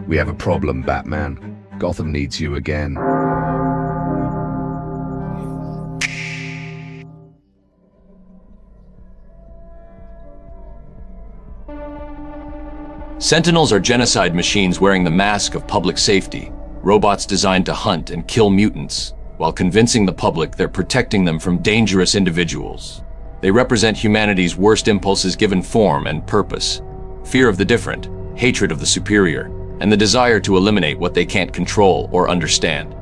We have a problem, Batman. Gotham needs you again. Sentinels are genocide machines wearing the mask of public safety, robots designed to hunt and kill mutants, while convincing the public they're protecting them from dangerous individuals. They represent humanity's worst impulses given form and purpose: fear of the different, hatred of the superior, and the desire to eliminate what they can't control or understand.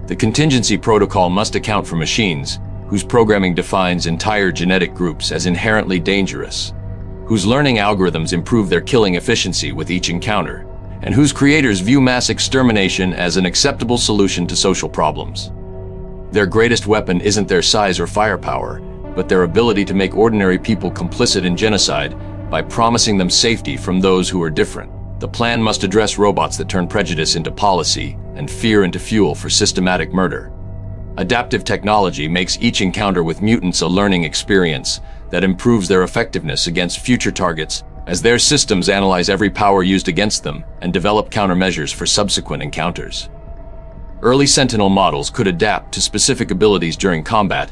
The contingency protocol must account for machines whose programming defines entire genetic groups as inherently dangerous, whose learning algorithms improve their killing efficiency with each encounter, and whose creators view mass extermination as an acceptable solution to social problems. Their greatest weapon isn't their size or firepower, but their ability to make ordinary people complicit in genocide by promising them safety from those who are different. The plan must address robots that turn prejudice into policy and fear into fuel for systematic murder. Adaptive technology makes each encounter with mutants a learning experience that improves their effectiveness against future targets as their systems analyze every power used against them and develop countermeasures for subsequent encounters. Early Sentinel models could adapt to specific abilities during combat,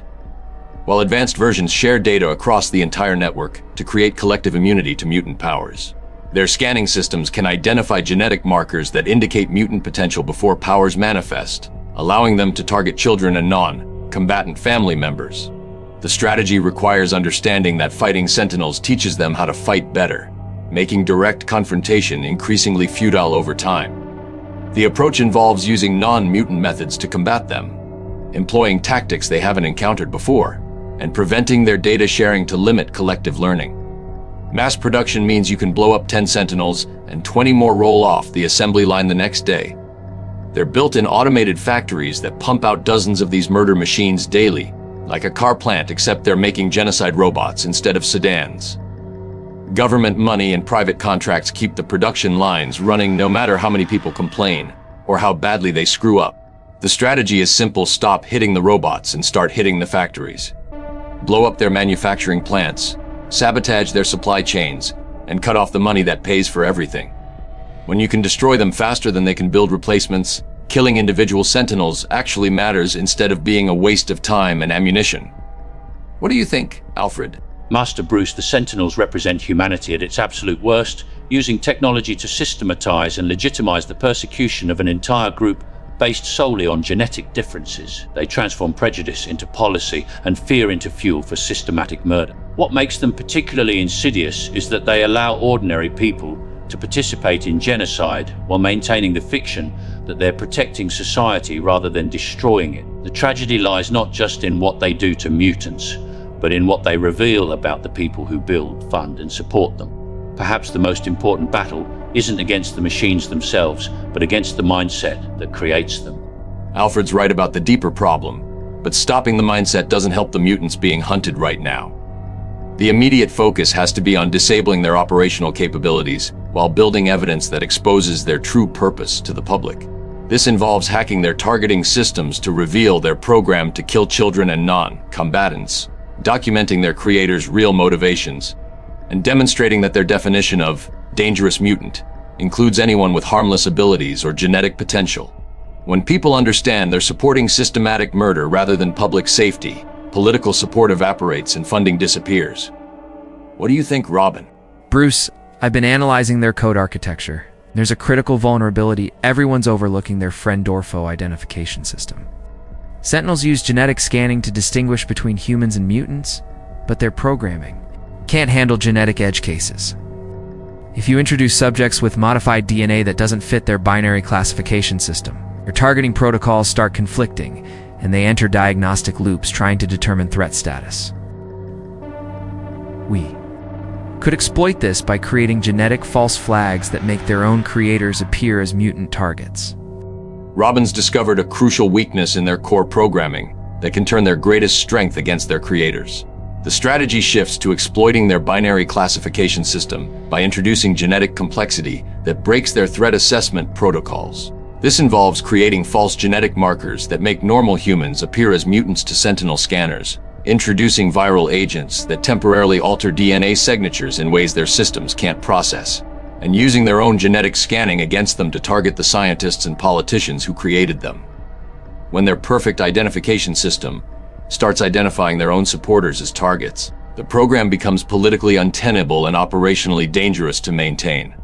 while advanced versions share data across the entire network to create collective immunity to mutant powers. Their scanning systems can identify genetic markers that indicate mutant potential before powers manifest, allowing them to target children and non-combatant family members. The strategy requires understanding that fighting Sentinels teaches them how to fight better, making direct confrontation increasingly futile over time. The approach involves using non-mutant methods to combat them, employing tactics they haven't encountered before, and preventing their data sharing to limit collective learning. Mass production means you can blow up 10 Sentinels and 20 more roll off the assembly line the next day. They're built in automated factories that pump out dozens of these murder machines daily, like a car plant, except they're making genocide robots instead of sedans. Government money and private contracts keep the production lines running no matter how many people complain or how badly they screw up. The strategy is simple: stop hitting the robots and start hitting the factories. Blow up their manufacturing plants, sabotage their supply chains, and cut off the money that pays for everything. When you can destroy them faster than they can build replacements, killing individual Sentinels actually matters instead of being a waste of time and ammunition. What do you think, Alfred? Master Bruce, the Sentinels represent humanity at its absolute worst, using technology to systematize and legitimize the persecution of an entire group based solely on genetic differences. They transform prejudice into policy and fear into fuel for systematic murder. What makes them particularly insidious is that they allow ordinary people to participate in genocide while maintaining the fiction that they're protecting society rather than destroying it. The tragedy lies not just in what they do to mutants, but in what they reveal about the people who build, fund, and support them. Perhaps the most important battle isn't against the machines themselves, but against the mindset that creates them. Alfred's right about the deeper problem, but stopping the mindset doesn't help the mutants being hunted right now. The immediate focus has to be on disabling their operational capabilities while building evidence that exposes their true purpose to the public. This involves hacking their targeting systems to reveal their program to kill children and non-combatants, documenting their creators' real motivations, and demonstrating that their definition of dangerous mutant includes anyone with harmless abilities or genetic potential. When people understand they're supporting systematic murder rather than public safety, political support evaporates and funding disappears. What do you think, Robin? Bruce, I've been analyzing their code architecture. There's a critical vulnerability everyone's overlooking: their friend-Dorfo identification system. Sentinels use genetic scanning to distinguish between humans and mutants, but their programming can't handle genetic edge cases. If you introduce subjects with modified DNA that doesn't fit their binary classification system, their targeting protocols start conflicting, and they enter diagnostic loops trying to determine threat status. We could exploit this by creating genetic false flags that make their own creators appear as mutant targets. Robin's discovered a crucial weakness in their core programming that can turn their greatest strength against their creators. The strategy shifts to exploiting their binary classification system by introducing genetic complexity that breaks their threat assessment protocols. This involves creating false genetic markers that make normal humans appear as mutants to Sentinel scanners, introducing viral agents that temporarily alter DNA signatures in ways their systems can't process, and using their own genetic scanning against them to target the scientists and politicians who created them. When their perfect identification system starts identifying their own supporters as targets, the program becomes politically untenable and operationally dangerous to maintain.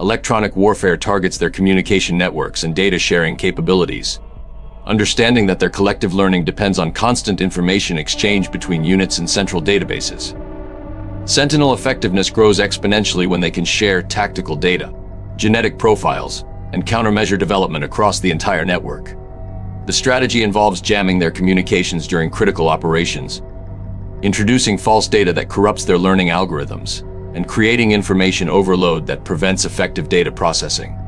Electronic warfare targets their communication networks and data sharing capabilities, understanding that their collective learning depends on constant information exchange between units and central databases. Sentinel effectiveness grows exponentially when they can share tactical data, genetic profiles, and countermeasure development across the entire network. The strategy involves jamming their communications during critical operations, introducing false data that corrupts their learning algorithms, and creating information overload that prevents effective data processing.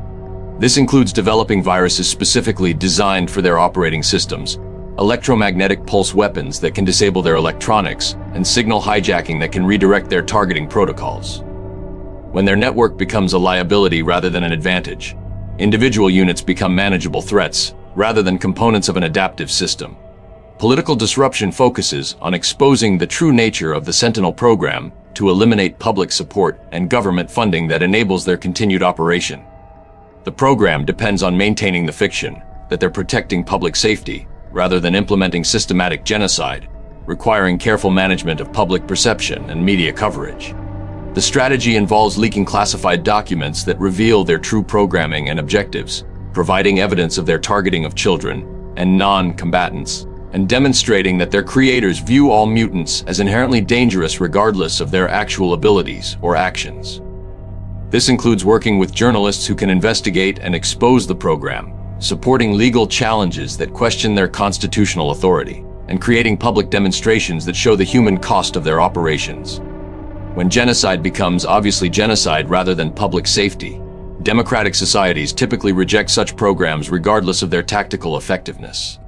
This includes developing viruses specifically designed for their operating systems, electromagnetic pulse weapons that can disable their electronics, and signal hijacking that can redirect their targeting protocols. When their network becomes a liability rather than an advantage, individual units become manageable threats rather than components of an adaptive system. Political disruption focuses on exposing the true nature of the Sentinel program to eliminate public support and government funding that enables their continued operation. The program depends on maintaining the fiction that they're protecting public safety rather than implementing systematic genocide, requiring careful management of public perception and media coverage. The strategy involves leaking classified documents that reveal their true programming and objectives, providing evidence of their targeting of children and non-combatants, and demonstrating that their creators view all mutants as inherently dangerous regardless of their actual abilities or actions. This includes working with journalists who can investigate and expose the program, supporting legal challenges that question their constitutional authority, and creating public demonstrations that show the human cost of their operations. When genocide becomes obviously genocide rather than public safety, democratic societies typically reject such programs regardless of their tactical effectiveness.